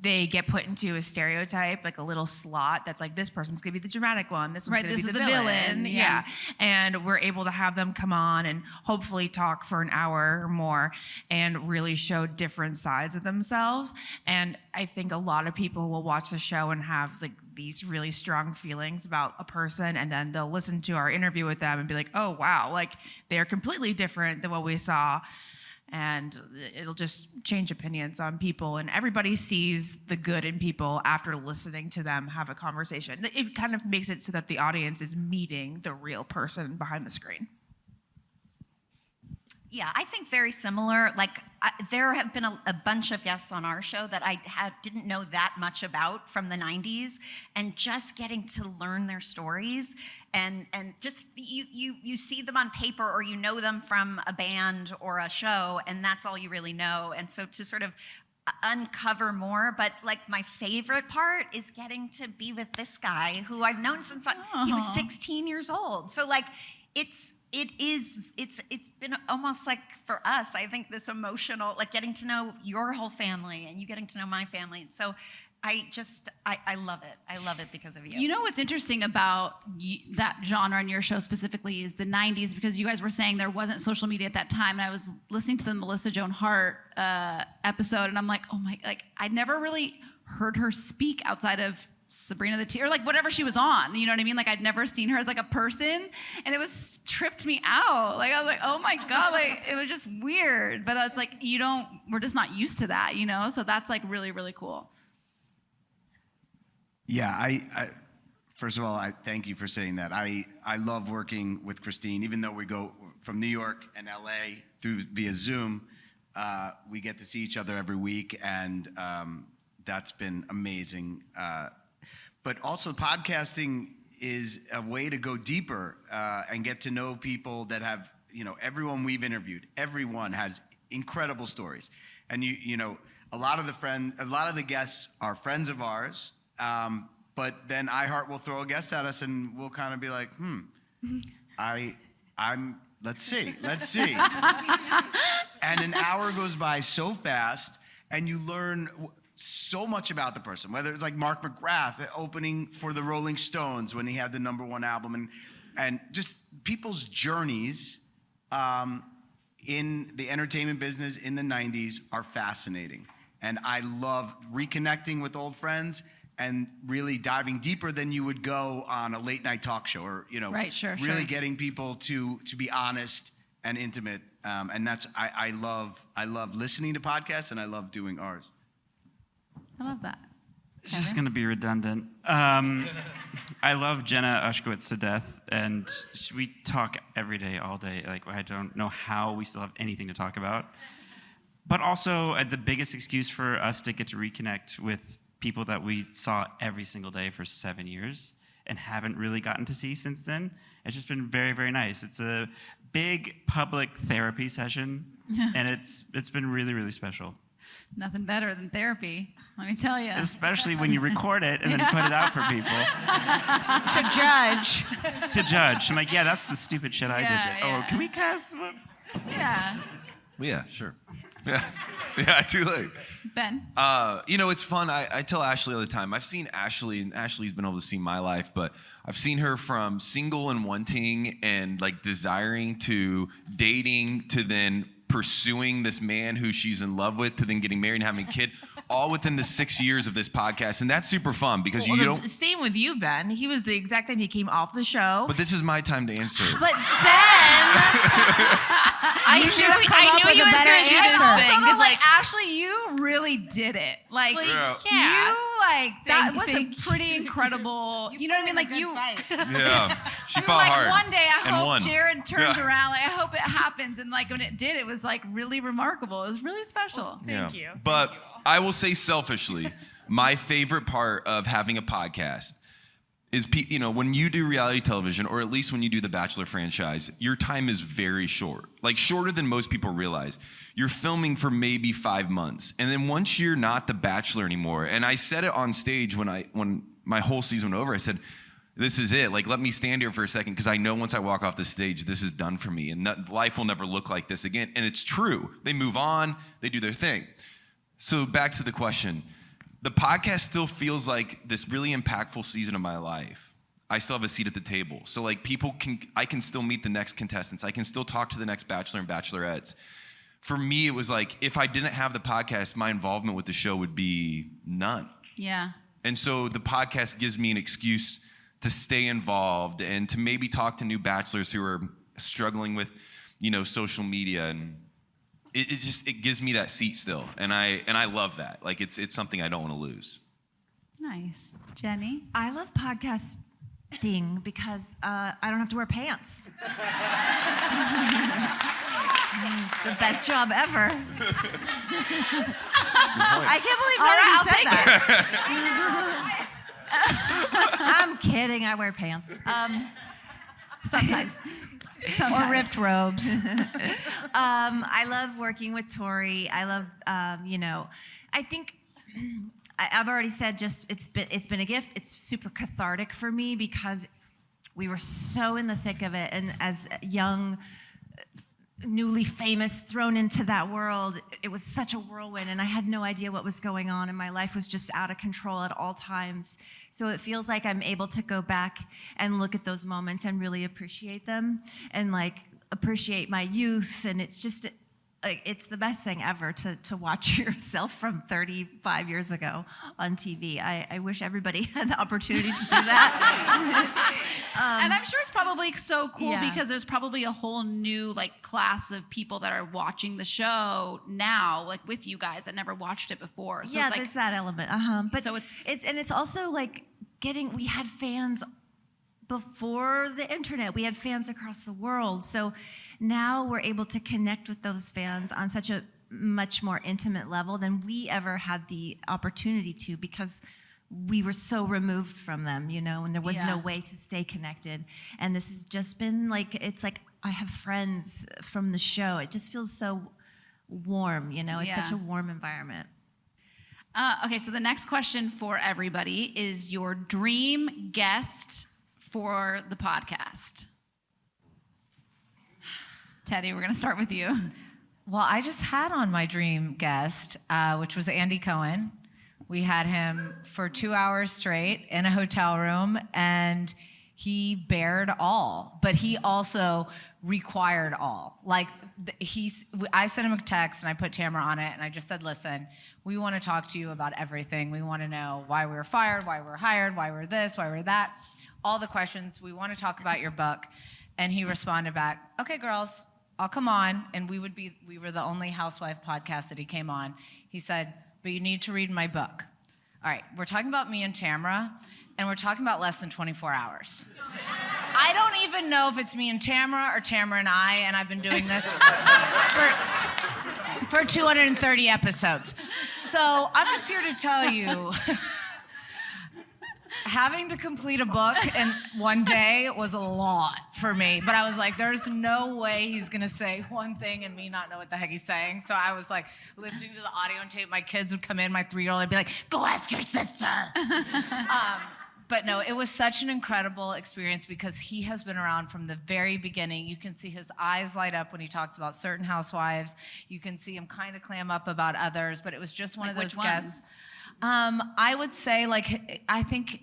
they get put into a stereotype, like a little slot that's like, this person's gonna be the dramatic one, this one's Right, gonna this be is the the villain. villain, yeah. And we're able to have them come on and hopefully talk for an hour or more and really show different sides of themselves. And I think a lot of people will watch the show and have like these really strong feelings about a person, and then they'll listen to our interview with them and be like, oh wow, like they're completely different than what we saw. And it'll just change opinions on people, and everybody sees the good in people after listening to them have a conversation. It kind of makes it so that the audience is meeting the real person behind the screen. Yeah, I think very similar. There have been a bunch of guests on our show that I didn't know that much about from the 90s, and just getting to learn their stories, and just you see them on paper, or you know them from a band or a show, and that's all you really know. And so to sort of uncover more, but like my favorite part is getting to be with this guy who I've known since he was 16 years old. So like it's been almost like for us, I think, this emotional, like getting to know your whole family and you getting to know my family. And so I love it. I love it because of you. You know what's interesting about that genre on your show specifically is the 90s, because you guys were saying there wasn't social media at that time. And I was listening to the Melissa Joan Hart episode, and I'm like, oh my, like I'd never really heard her speak outside of Sabrina the or like whatever she was on, you know what I mean? Like I'd never seen her as like a person, and it was tripped me out. Like I was like, oh my God, like it was just weird. But it's like, we're just not used to that, you know? So that's like really, really cool. Yeah, I first of all, I thank you for saying that. I love working with Christine, even though we go from New York and LA via Zoom. We get to see each other every week, and that's been amazing. But also, podcasting is a way to go deeper and get to know people that have, everyone we've interviewed, everyone has incredible stories. And a lot of the guests are friends of ours. But then iHeart will throw a guest at us, and we'll kind of be like, let's see. And an hour goes by so fast, and you learn so much about the person, whether it's like Mark McGrath opening for the Rolling Stones when he had the #1 album, and just people's journeys in the entertainment business in the 90s are fascinating. And I love reconnecting with old friends and really diving deeper than you would go on a late night talk show, or Right, sure, really sure. getting people to be honest and intimate. And that's I love listening to podcasts, and I love doing ours. I love that. It's just going to be redundant. I love Jenna Ushkowitz to death, and we talk every day, all day. Like, I don't know how we still have anything to talk about. But also, the biggest excuse for us to get to reconnect with people that we saw every single day for 7 years and haven't really gotten to see since then. It's just been very, very nice. It's a big public therapy session, and it's been really, really special. Nothing better than therapy, let me tell you. Especially when you record it and then put it out for people. To judge. To judge. I'm like, yeah, that's the stupid shit I did. Yeah. Oh, can we cuss? Yeah. Well, yeah, sure. Yeah, too late. Ben? It's fun. I tell Ashley all the time. I've seen Ashley, and Ashley's been able to see my life, but I've seen her from single and wanting and like desiring to dating to then pursuing this man who she's in love with to then getting married and having a kid, all within the 6 years of this podcast. And that's super fun because you don't. Same with you, Ben. He was the exact time he came off the show. But this is my time to answer. But Ben, I knew he was going to do this thing. Also, like, Ashley, you really did it. Like, yeah. you, like, that was a pretty incredible, you know what I mean? Like, you. Yeah, she You were fought like, hard. one day I and hope won. Jared turns Yeah. around. Like, I hope it happens. And like when it did, it was like really remarkable. It was really special. Thank you. But I will say selfishly, my favorite part of having a podcast is, when you do reality television, or at least when you do the Bachelor franchise, your time is very short. Like shorter than most people realize. You're filming for maybe 5 months. And then once you're not the Bachelor anymore, and I said it on stage when my whole season went over, I said, this is it. Like, let me stand here for a second because I know once I walk off the stage, this is done for me. And life will never look like this again. And it's true. They move on. They do their thing. So back to the question. The podcast still feels like this really impactful season of my life. I still have a seat at the table. So like I can still meet the next contestants. I can still talk to the next Bachelor and Bachelorettes. For me, it was like, if I didn't have the podcast, my involvement with the show would be none. Yeah. And so the podcast gives me an excuse to stay involved and to maybe talk to new bachelors who are struggling with, social media, and it gives me that seat still, and I love that. Like it's something I don't want to lose. Nice. Jenny? I love podcasting because I don't have to wear pants. It's the best job ever. I can't believe none of you said that. I'm kidding. I wear pants. Sometimes. Or ripped robes. I love working with Tori. I love, I think I've already said it's been a gift. It's super cathartic for me because we were so in the thick of it, and as young, newly famous, thrown into that world, it was such a whirlwind, and I had no idea what was going on, and my life was just out of control at all times. So it feels like I'm able to go back and look at those moments and really appreciate them, and like appreciate my youth, and it's just like it's the best thing ever to watch yourself from 35 years ago on TV. I wish everybody had the opportunity to do that. And I'm sure it's probably so cool because there's probably a whole new like class of people that are watching the show now, like with you guys that never watched it before. So yeah, it's like, there's that element. But so it's also like we had fans before the internet. We had fans across the world. So now we're able to connect with those fans on such a much more intimate level than we ever had the opportunity to, because we were so removed from them, and there was no way to stay connected. And this has just been like, it's like I have friends from the show. It just feels so warm, it's such a warm environment. Okay, so the next question for everybody is your dream guest for the podcast. Teddy, we're going to start with you. Well, I just had on my dream guest, which was Andy Cohen. We had him for 2 hours straight in a hotel room, and he bared all, but he also required all. Like I sent him a text and I put Tamara on it, and I just said, listen, we want to talk to you about everything. We want to know why we were fired, why we were hired, why we're this, why we're that. All the questions. We want to talk about your book. And he responded back, okay, girls, I'll come on, and we were the only housewife podcast that he came on. He said, but you need to read my book. All right, we're talking about me and Tamara, and we're talking about less than 24 hours. I don't even know if it's me and Tamara or Tamara and I, and I've been doing this for 230 episodes. So I'm just here to tell you, having to complete a book in one day was a lot for me. But I was like, there's no way he's gonna say one thing and me not know what the heck he's saying. So I was like listening to the audio and tape. My kids would come in, my 3-year-old would be like, go ask your sister. But no, it was such an incredible experience because he has been around from the very beginning. You can see his eyes light up when he talks about certain housewives. You can see him kind of clam up about others, but it was just one of those guests. I would say, I think,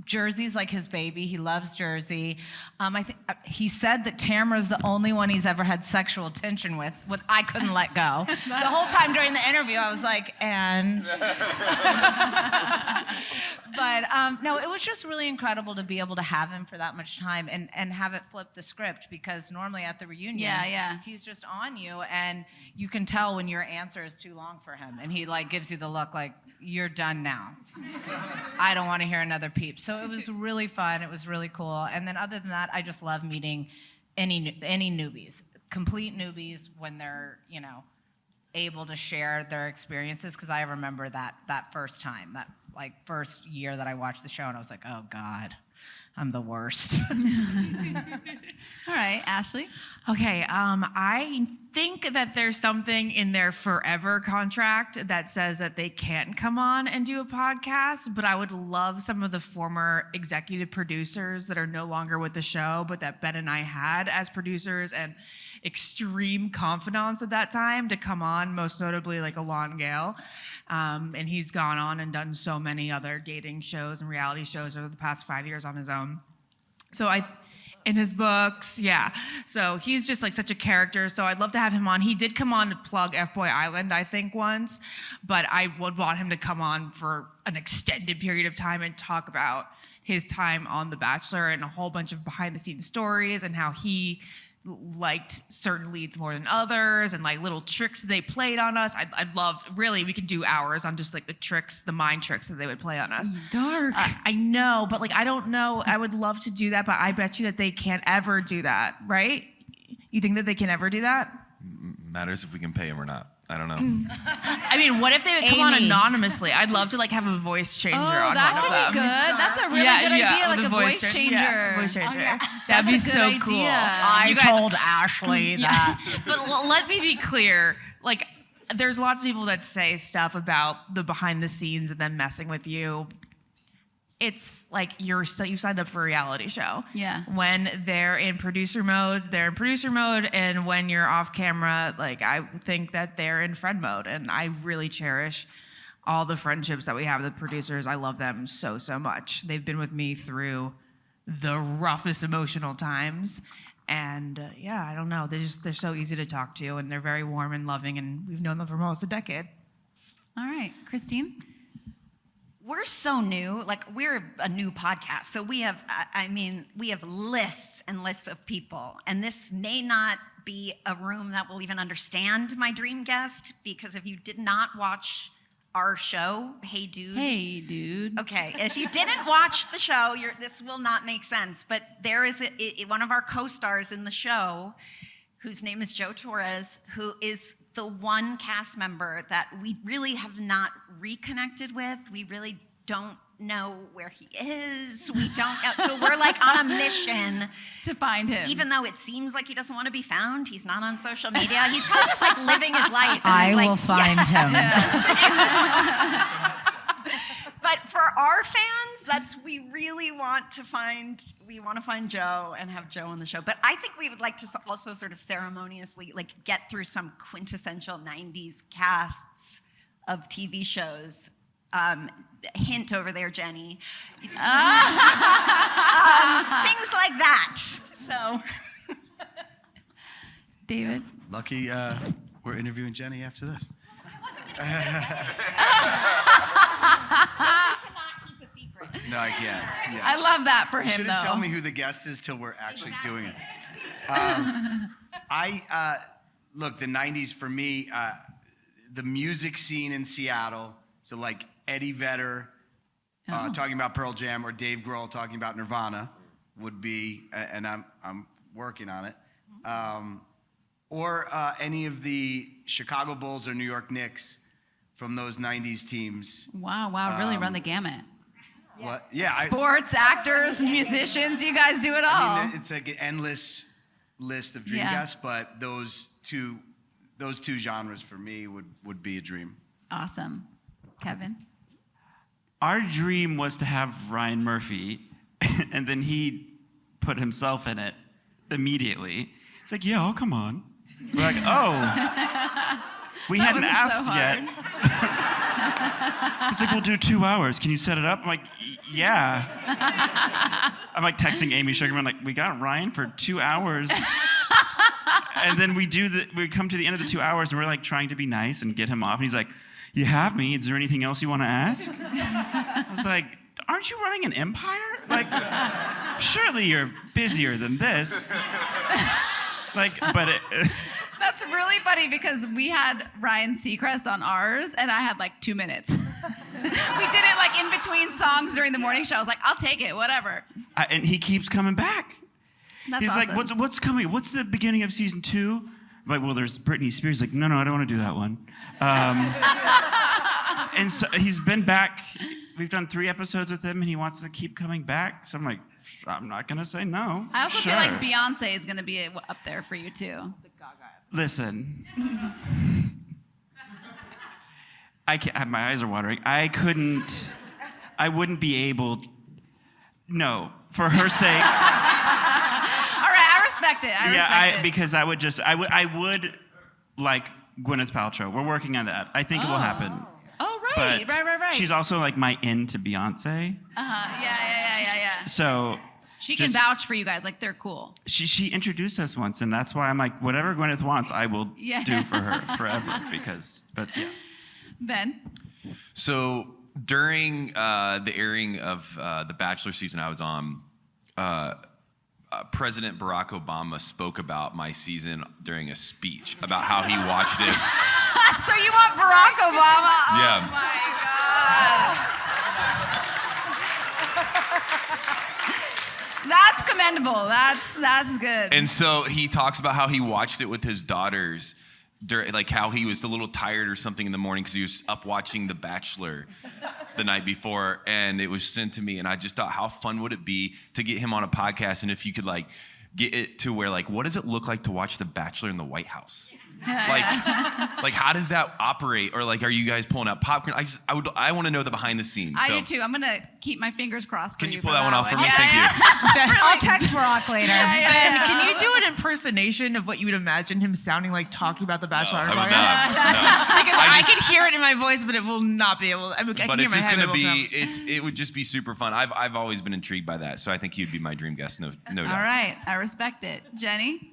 Jersey's like his baby. He loves Jersey. I think he said that Tamara's the only one he's ever had sexual tension with. I couldn't let go. The whole time during the interview, I was like, and. But no, it was just really incredible to be able to have him for that much time and have it flip the script, because normally at the reunion, he's just on you and you can tell when your answer is too long for him and he gives you the look like, you're done now. I don't want to hear another peep. So it was really fun. It was really cool. And then other than that, I just love meeting any newbies, complete newbies, when they're, able to share their experiences. Because I remember that first time, that first year that I watched the show, and I was like, oh God, I'm the worst. All right, Ashley. Okay, I think that there's something in their forever contract that says that they can't come on and do a podcast, but I would love some of the former executive producers that are no longer with the show, but that Ben and I had as producers and extreme confidants at that time to come on, most notably Alon Gale. And he's gone on and done so many other dating shows and reality shows over the past 5 years on his own. So in his books, yeah. So he's just such a character. So I'd love to have him on. He did come on to plug F-Boy Island, I think, once, but I would want him to come on for an extended period of time and talk about his time on The Bachelor and a whole bunch of behind-the-scenes stories and how he liked certain leads more than others and little tricks that they played on us. I'd love, really, we could do hours on just the tricks, the mind tricks that they would play on us. Dark. I know, but I don't know. I would love to do that, but I bet you that they can't ever do that, right? You think that they can ever do that? Matters if we can pay him or not. I don't know. I mean, what if they would come on anonymously? I'd love to have a voice changer on that one could of be them. good. That's a really good idea, with a voice changer. Yeah, voice changer. Oh, yeah. That'd be That's a so good cool. idea. I told Ashley that. But let me be clear. There's lots of people that say stuff about the behind the scenes and then messing with you. It's you signed up for a reality show. Yeah. When they're in producer mode, they're in producer mode, and when you're off camera, I think that they're in friend mode. And I really cherish all the friendships that we have with the producers. I love them so, so much. They've been with me through the roughest emotional times. And I don't know. They're so easy to talk to, and they're very warm and loving, and we've known them for almost a decade. All right, Christine. We're so new, we're a new podcast. So we have, we have lists and lists of people. And this may not be a room that will even understand my dream guest, because if you did not watch our show, Hey Dude. Hey Dude. Okay, if you didn't watch the show, this will not make sense. But there is one of our co-stars in the show, whose name is Joe Torres, who is the one cast member that we really have not reconnected with. We really don't know where he is. We don't know. So we're on a mission to find him. Even though it seems like he doesn't want to be found, he's not on social media. He's probably just living his life. I will find him. But for our fans, we really want to find Joe and have Joe on the show. But I think we would like to also sort of ceremoniously get through some quintessential 90s casts of TV shows. Hint over there, Jenny. Things like that. So, David. Lucky we're interviewing Jenny after this. No, I can't. Yeah. I love that for him, You shouldn't though. tell me who the guest is till we're actually doing it. Look, the 90s for me, the music scene in Seattle, so like Eddie Vedder talking about Pearl Jam or Dave Grohl talking about Nirvana would be, and I'm working on it, or any of the Chicago Bulls or New York Knicks from those 90s teams. Wow, really run the gamut. What? Yeah. Sports, actors, musicians, you guys do it all. I mean, it's like an endless list of dream guests, but those two genres for me would be a dream. Awesome. Kevin? Our dream was to have Ryan Murphy, and then he put himself in it immediately. It's like, yeah, oh, come on. We're like, oh, we hadn't asked yet. He's like, we'll do 2 hours. Can you set it up? I'm like, yeah. I'm like texting Amy Sugarman, like, we got Ryan for 2 hours. And then we come to the end of the 2 hours, and we're like trying to be nice and get him off. And he's like, you have me. Is there anything else you want to ask? I was like, aren't you running an empire? Like, surely you're busier than this. Like, but That's really funny because we had Ryan Seacrest on ours, and I had like 2 minutes. We did it like in between songs during the morning show. I was like, I'll take it, whatever. And he keeps coming back. That's He's awesome. like, what's coming? What's the beginning of season 2? I'm like, well, there's Britney Spears. Like, no, I don't want to do that one. And so he's been back. We've done 3 episodes with him, and he wants to keep coming back. So I'm like, I'm not going to say no. I also Sure. feel like Beyonce is going to be up there for you too. Listen. I can't, my eyes are watering. I wouldn't be able, no, for her sake. All right, I respect it. I respect it. Because I would like Gwyneth Paltrow. We're working on that. I think it will happen. Oh, right, But right. she's also like my in to Beyonce. Yeah. So She can vouch for you guys, like they're cool. she introduced us once, and that's why I'm like, whatever Gwyneth wants, I will do for her forever. But yeah. Ben? So during the airing of the Bachelor season I was on, President Barack Obama spoke about my season during a speech about how he watched it. So you want Barack Obama? Yeah. Oh my God. That's commendable. That's good. And so he talks about how he watched it with his daughters, like how he was a little tired or something in the morning because he was up watching The Bachelor the night before, and it was sent to me, and I just thought, how fun would it be to get him on a podcast, and if you could like get it to where like, what does it look like to watch The Bachelor in the White House? Like how does that operate? Or like, are you guys pulling out popcorn? I want to know the behind the scenes. I So do too. I'm gonna keep my fingers crossed for can you you pull for that one off for me? Yeah, Thank yeah. you. I'll text Barack later. Ben, can you do an impersonation of what you would imagine him sounding like talking about the Bachelor? I would podcast? not. Because I can hear it in my voice, but it will not be able. I can But hear it's my just head, gonna but it won't be. It would just be super fun. I've always been intrigued by that, so I think he'd be my dream guest. No doubt. All right, I respect it. Jenny?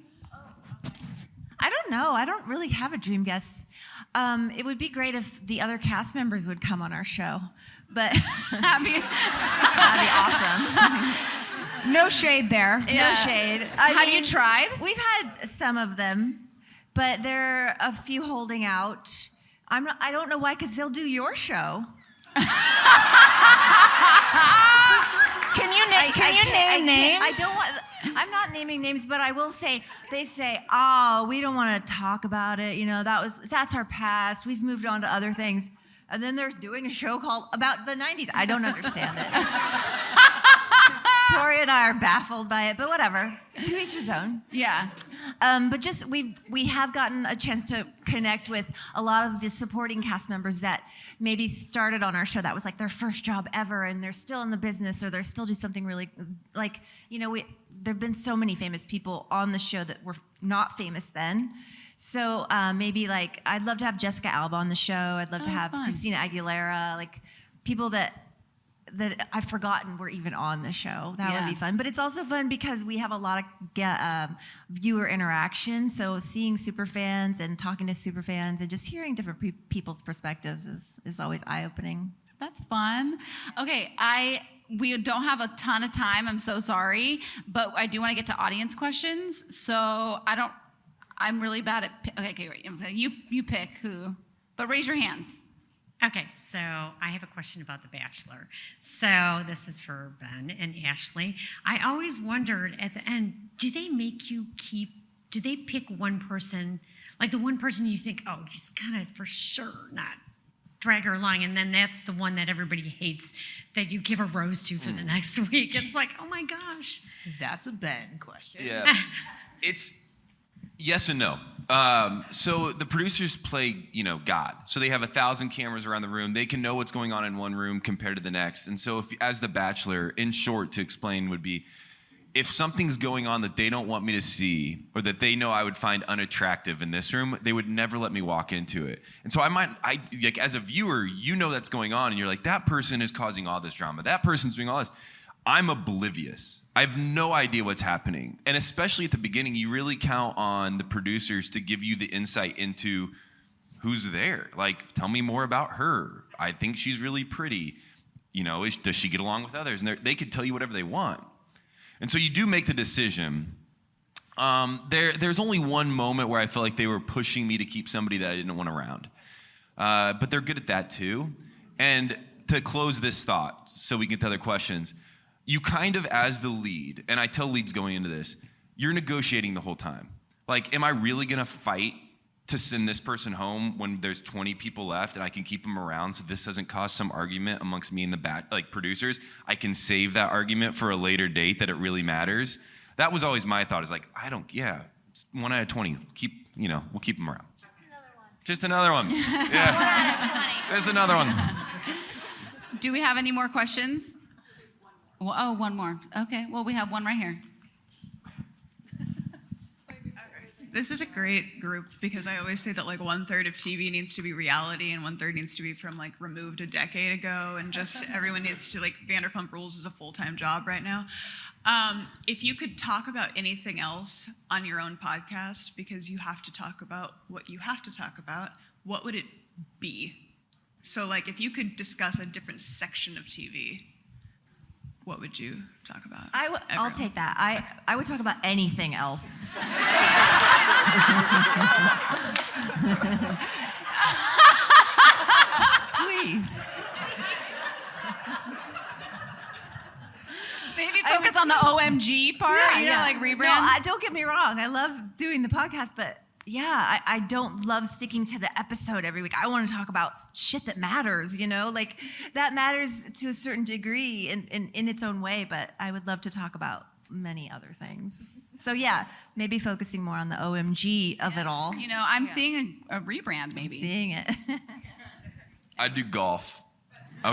I don't know. I don't really have a dream guest. It would be great if the other cast members would come on our show, but that'd be awesome. No shade there. No shade. Have you tried? We've had some of them, but there are a few holding out. I don't know why, because they'll do your show. Can you name names? I don't want. I'm not naming names, but I will say they say, "Oh, we don't want to talk about it. You know, that's our past. We've moved on to other things." And then they're doing a show called about the 90s. I don't understand it. Tori and I are baffled by it, but whatever. To each his own. Yeah. But just we have gotten a chance to connect with a lot of the supporting cast members that maybe started on our show. That was like their first job ever, and they're still in the business, or they're still do something really like, you know, there've been so many famous people on the show that were not famous then. So maybe like I'd love to have Jessica Alba on the show. I'd love to have Christina Aguilera, like people that I've forgotten were even on the show. That would be fun. But it's also fun because we have a lot of viewer interaction. So seeing super fans and talking to super fans and just hearing different people's perspectives is always eye-opening. That's fun. Okay, we don't have a ton of time. I'm so sorry, but I do want to get to audience questions. So I'm really bad at. Okay, wait. I'm saying you pick who, but raise your hands. Okay, so I have a question about The Bachelor. So this is for Ben and Ashley. I always wondered at the end, do they pick one person, like the one person you think, oh, he's gonna for sure not drag her along, and then that's the one that everybody hates that you give a rose to for the next week. It's like, oh my gosh. That's a Ben question. Yeah. It's yes and no. So the producers play, God. So they have 1,000 cameras around the room. They can know what's going on in one room compared to the next. And so as the Bachelor, in short, to explain would be, if something's going on that they don't want me to see or that they know I would find unattractive in this room, they would never let me walk into it. And so like as a viewer, that's going on and you're like, that person is causing all this drama. That person's doing all this. I'm oblivious. I have no idea what's happening. And especially at the beginning, you really count on the producers to give you the insight into who's there. Like, tell me more about her. I think she's really pretty. Does she get along with others? And they could tell you whatever they want. And so you do make the decision. There's only one moment where I felt like they were pushing me to keep somebody that I didn't want around. But they're good at that too. And to close this thought, so we can get to other questions, you kind of, as the lead, and I tell leads going into this, you're negotiating the whole time. Like, am I really gonna fight to send this person home when there's 20 people left and I can keep them around so this doesn't cause some argument amongst me and the producers? I can save that argument for a later date that it really matters. That was always my thought, is like, it's 1 out of 20. We'll keep them around. Just another one. Yeah. 1 out of 20. There's another one. Do we have any more questions? Well, one more. Okay, well, we have one right here. This is a great group because I always say that 1/3 of TV needs to be reality and 1/3 needs to be from removed a decade ago, and just everyone needs to Vanderpump Rules is a full-time job right now. If you could talk about anything else on your own podcast, because you have to talk about what you have to talk about, what would it be? So if you could discuss a different section of TV, what would you talk about? I'll take that. I would talk about anything else. Please. Maybe focus on the OMG part, rebrand. No, don't get me wrong. I love doing the podcast, but yeah, I don't love sticking to the episode every week. I want to talk about shit that matters, that matters to a certain degree in its own way, but I would love to talk about many other things. So yeah, maybe focusing more on the OMG of it all. I'm seeing a rebrand maybe. I'm seeing it. I'd do golf. I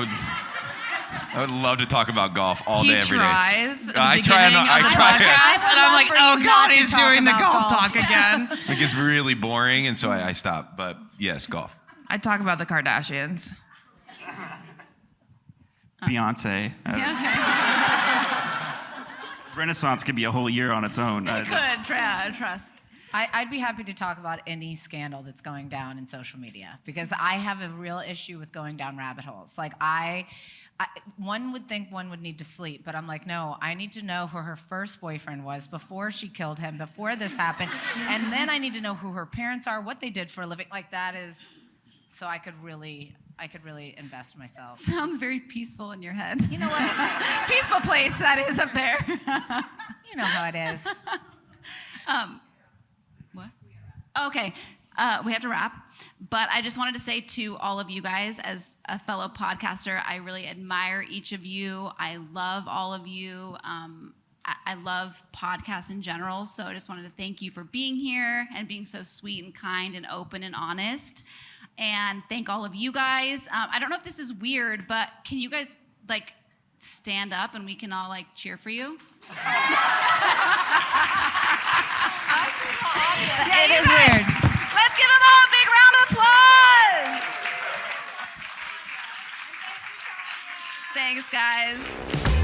would love to talk about golf all day, every day. I try. And I'm like, oh God, he's doing the golf talk again. It gets really boring, and so I stop. But yes, golf. I talk about the Kardashians. Beyonce. Renaissance could be a whole year on its own. It could, trust. I'd be happy to talk about any scandal that's going down in social media, because I have a real issue with going down rabbit holes. One would think one would need to sleep, but I'm like, no, I need to know who her first boyfriend was before she killed him, before this happened. And then I need to know who her parents are, what they did for a living. That is, so I could really invest myself. Sounds very peaceful in your head. You know what? Peaceful place that is up there. You know how it is. What? Okay, we have to wrap. But I just wanted to say to all of you guys, as a fellow podcaster, I really admire each of you. I love all of you. I love podcasts in general. So I just wanted to thank you for being here and being so sweet and kind and open and honest. And thank all of you guys. I don't know if this is weird, but can you guys stand up and we can all cheer for you? It is weird. Let's give them all a big round of applause. Thanks, guys.